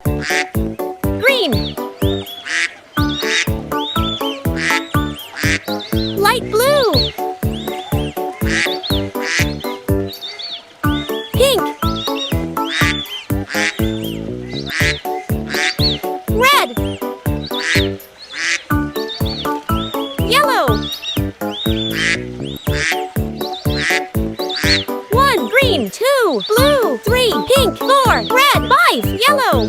Green. Light blue. Pink. Red. Yellow. 1, green, 2, blue, 3, pink, 4, red, 5, yellow.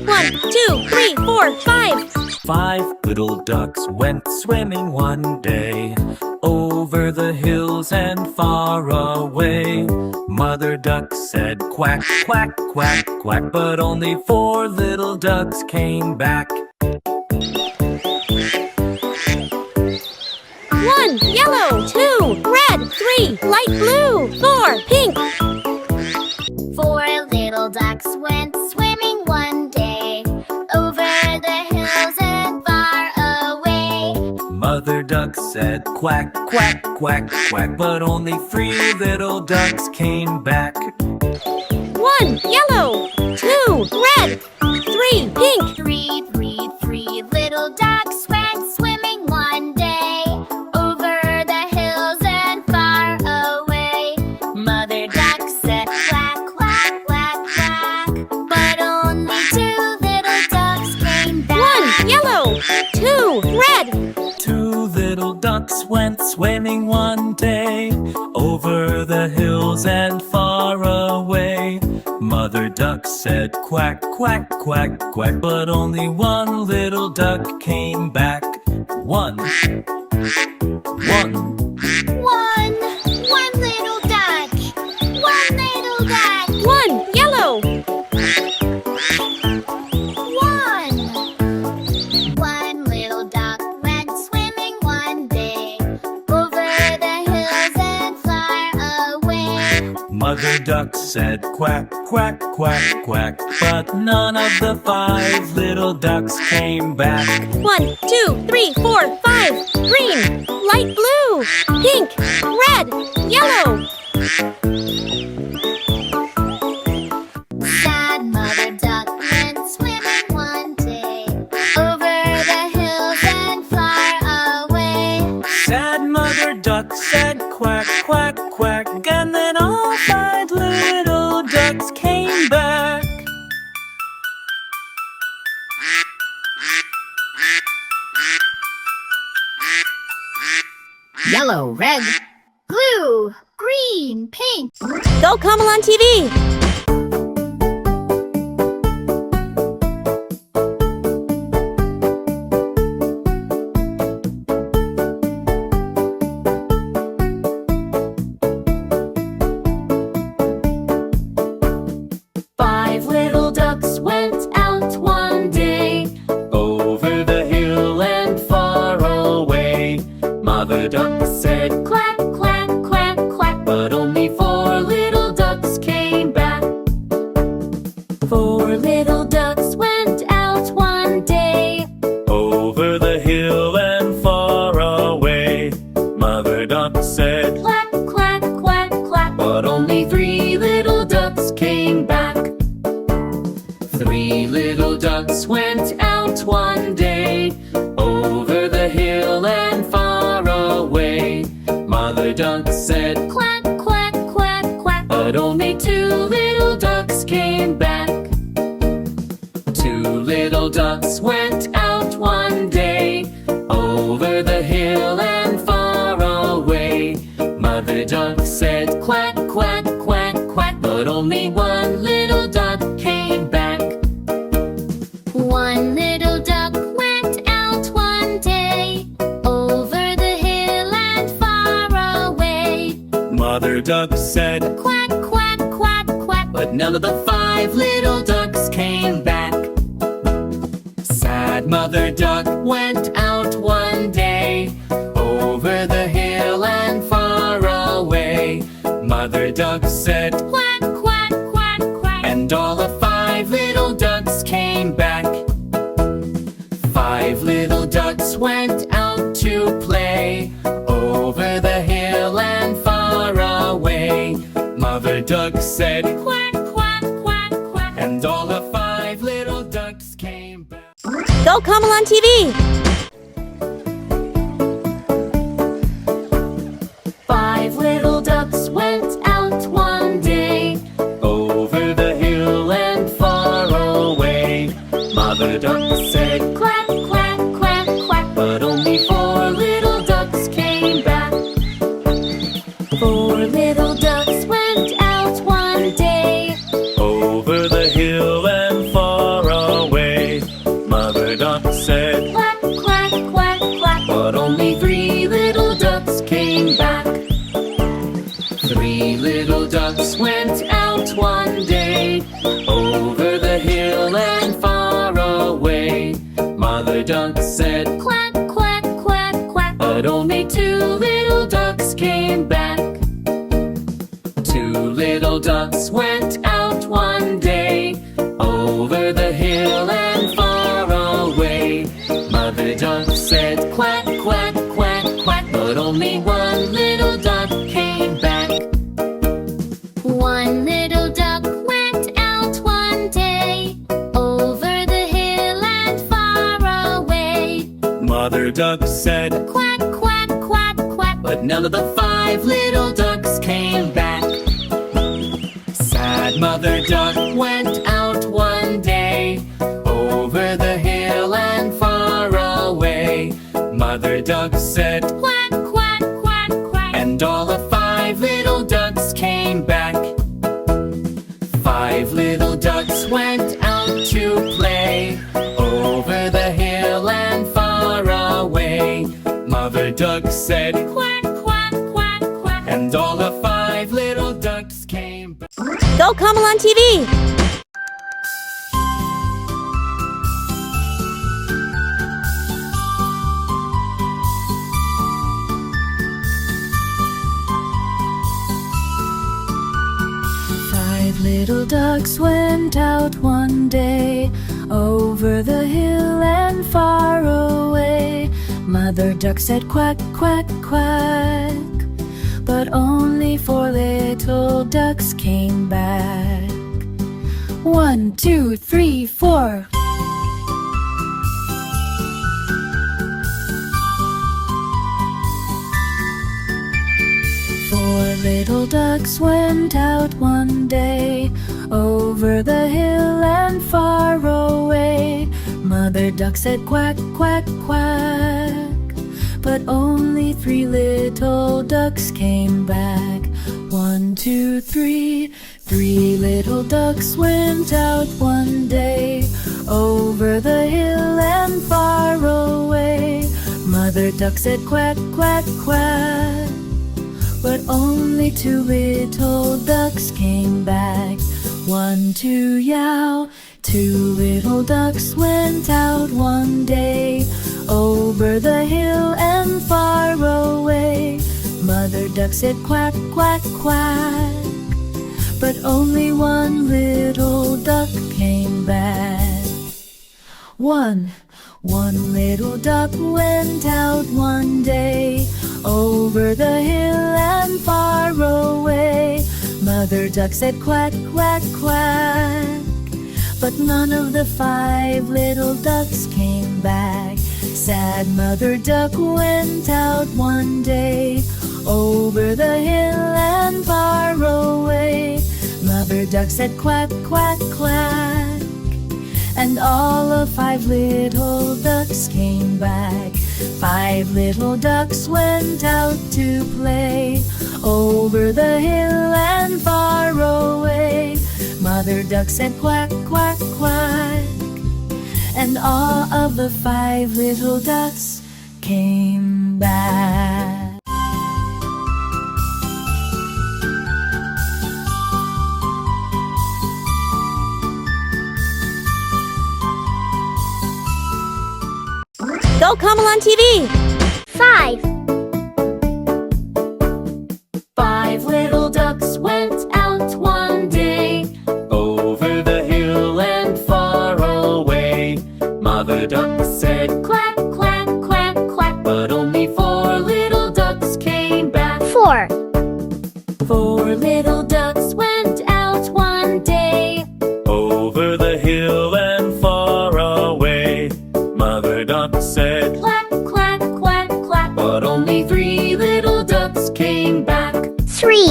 1, 2, 3, 4, 5. 5 little ducks went swimming one day, over the hills and far away. Mother duck said quack, quack, quack, quack, but only 4 little ducks came back. 1, yellow, 2, red, 3, light blue, 4, pink. 4 little ducks went swimming one day, over the hills and far away. Mother duck said quack, quack, quack, quack, but only 3 little ducks came back. 1, yellow, 2, red, 3, pink. 3 little ducks went swimming one day, over the hills and far away. Mother duck said quack, quack, quack, quack, but only 2 little ducks came back. 1, yellow, 2, red. 2 little ducks went swimming one day, over the hills and far away. Mother duck said quack, quack, quack, quack, but only 1 little duck came back. 1 little duck. 1 little duck. 1, yellow. 1 little duck went swimming one day, over the hills and far away. Mother duck said quack, quack, quack, quack, but none of the 5 little ducks came back. 1, 2, 3, 4, 5. Green, light blue, pink, red, yellow. Sad mother duck went swimming one day, over the hills and far away. Sad mother duck said quack, quack, quack, and then all 5 little ducks came back. Yellow, red, blue, green, pink. Go Cocomelon TV. Little ducks went out one day, over the hill and far away. Mother duck said quack, quack, quack, quack, but only 4 little ducks came back. 4 little ducks went out one day, over the hill and far away. Mother duck said quack, quack, quack, quack, but only 3 little ducks came back. 3 little ducks went out one day, over the hill and far away. Mother duck said quack, quack, quack, quack, but only 2 little ducks came back. 2 little ducks went out one day, over the hill and far away. Mother duck said quack, quack, quack, quack, but only 1 little duck came back. 1 little duck went out one day, over the hill and far away. Mother duck said quack, quack, quack, quack, but none of the 5 little ducks came back. Sad mother duck went out one day, over the hill and far away. Mother duck said quack, quack, quack, quack, and all the 5 little ducks came back. 5 little ducks went out to play, over the hill and far away. Mother duck said quack, quack, quack, quack, and all the 5 little ducks Cocomelon TV! Five little ducks went out one day, over the hill and far away. Mother duck said, quack, quack, quack, quack, but only four little ducks came back. Four little ducks went out one day, over the hill and far away. Mother duck said, quack, quack, quack, quack, but only three little ducks came back. Three little ducks went out one day, over the hill and far away. Mother duck said, quack, quack, quack, quack, but only two little ducks came back. Two little ducks went out one day, over the hill and far away. Mother duck said, quack, quack, quack, quack, but only one little duck came back. One little duck went out one day, over the hill and far away. Mother duck said, Quack, quack, quack, quack, but none of the five little ducks came back. Sad mother duck went out one day, over the hill and far away. Mother duck said, quack, quack, quack, quack, and all the five little ducks came back. Five little ducks went out to play, over the hill and far away. Mother duck said, quack, quack, quack, quack. and all the five little ducks came back. Cocomelon TV! Five little ducks went out one day, over the hill and far away. Mother duck said, quack, quack, quack, but only four little ducks came back. 1, 2, 3, 4. Four little ducks went out one day, over the hill and far away. Mother duck said, quack, quack, quack, but only three little ducks came back. 1, 2, 3. Three little ducks went out one day, over the hill and far away. Mother duck said, quack, quack, quack, but only two little ducks came back. 1, 2, yow. Two little ducks went out one day, over the hill and far away. Mother duck said, quack, quack, quack, but only one little duck came back. One little duck went out one day, over the hill and far away. Mother duck said, quack, quack, quack, but none of the five little ducks came back. Sad mother duck went out one day, over the hill and far away. Mother duck said, quack, quack, quack, and all of five little ducks came back. Five little ducks went out to play, over the hill and far away. Mother duck said, quack, quack, quack, and all of the five little ducks came back. Cocomelon TV! 5. Five little ducks went out one day, over the hill and far away. Mother duck said, quack, quack, quack, quack, but only four little ducks came back. 4. Four little ducks went out one day, over the hill and far away. duck said quack, quack, quack, quack. but only 3 little ducks came back. 3.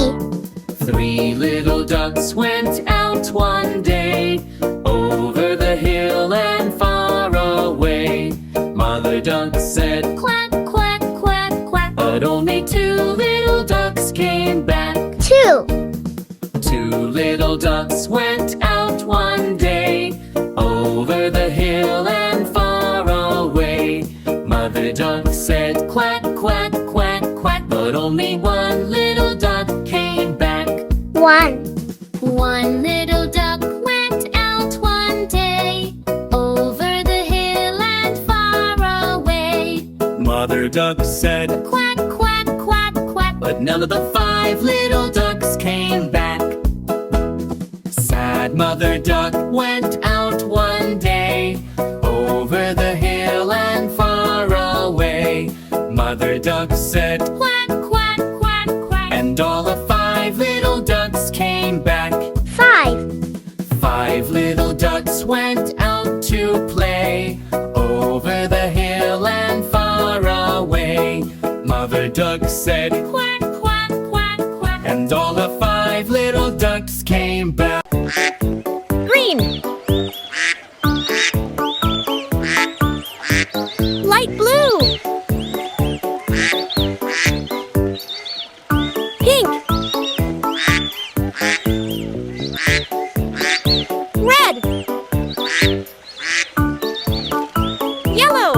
3 little ducks went out one day, over the hill and far away. Mother duck said Quack, quack, quack, quack. but only 2 little ducks came back. 2. 2 little ducks went out one day, over the hill and far away. Mother duck said quack, quack, quack, quack, but only 1 little duck came back. 1. 1 little duck went out one day, over the hill and far away. Mother duck said Quack, quack, quack, quack. but none of the 5 little ducks came back. Sad Mother duck went out one day, over the hill and far away. Mother duck said Quack, quack, quack, quack. and all the 5 little ducks came back. 5. 5 little ducks went out to play, over the hill and far away. Mother duck said Quack, quack, quack, quack. and all the 5 little ducks came back. Green. Light blue. Pink. Red. Yellow.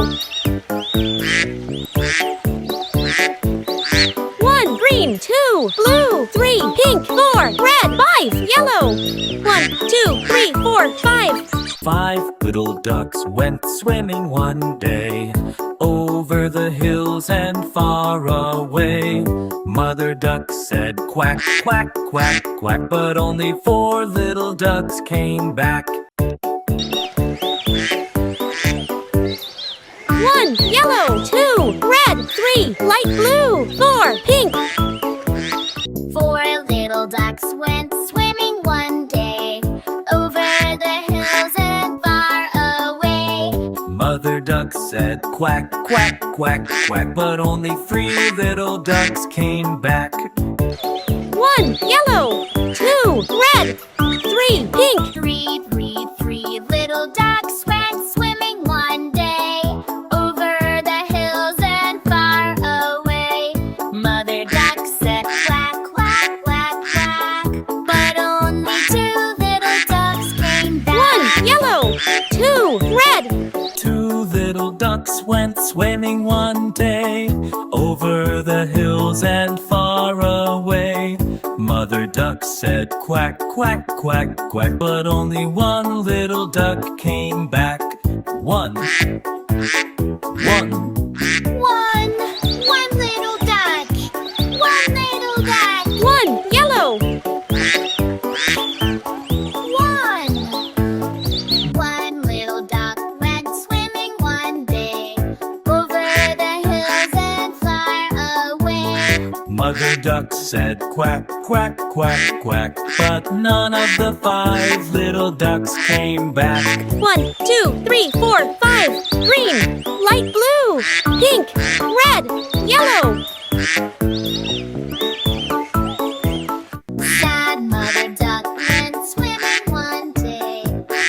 1 green, 2 blue, 3 pink, 4 red, 5 yellow. 1, 2, 3, 4, 5. 5 little ducks went swimming one day, over the hills and far away. Mother duck said quack, quack, quack, quack, but only 4 little ducks came back. 1 yellow, 2 red, 3 light blue, 4 pink. 4 little ducks went swimming one day, over the hills and far away. Mother duck said quack, quack, quack, quack, but only 3 little ducks came back. 1 yellow, 2 red, 3 pink. 3 little ducks went swimming one day, over the hills and far away. Mother duck said quack, quack, quack, quack, but only 2 little ducks came back. 1 yellow, 2 red. 2 little ducks went swimming one day, over the hills and far away. Mother duck said quack, quack, quack, quack, but only 1 little duck came back. 1. 1. 1 little duck, 1 little duck. 1 yellow, 1 little duck went swimming one day, over the hills and far away. Mother duck said quack, quack, quack, quack, but none of the 5 little ducks came back. 1 2 3 4 5. Green, light blue, pink, red, yellow. Sad Mother duck went swimming one day,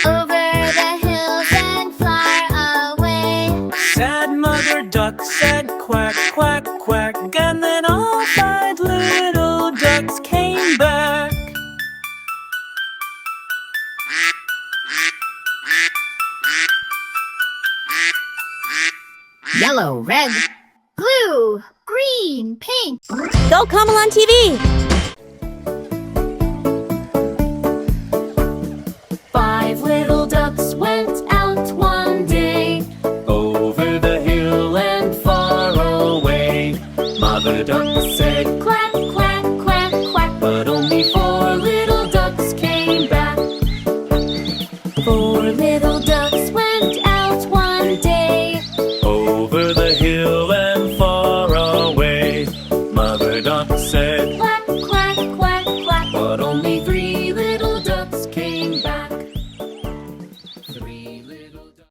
over the hills and far away. Sad Mother duck said quack, quack, quack, and then all 5 little ducks came back. Yellow, red, blue, green, pink. Cocomelon TV.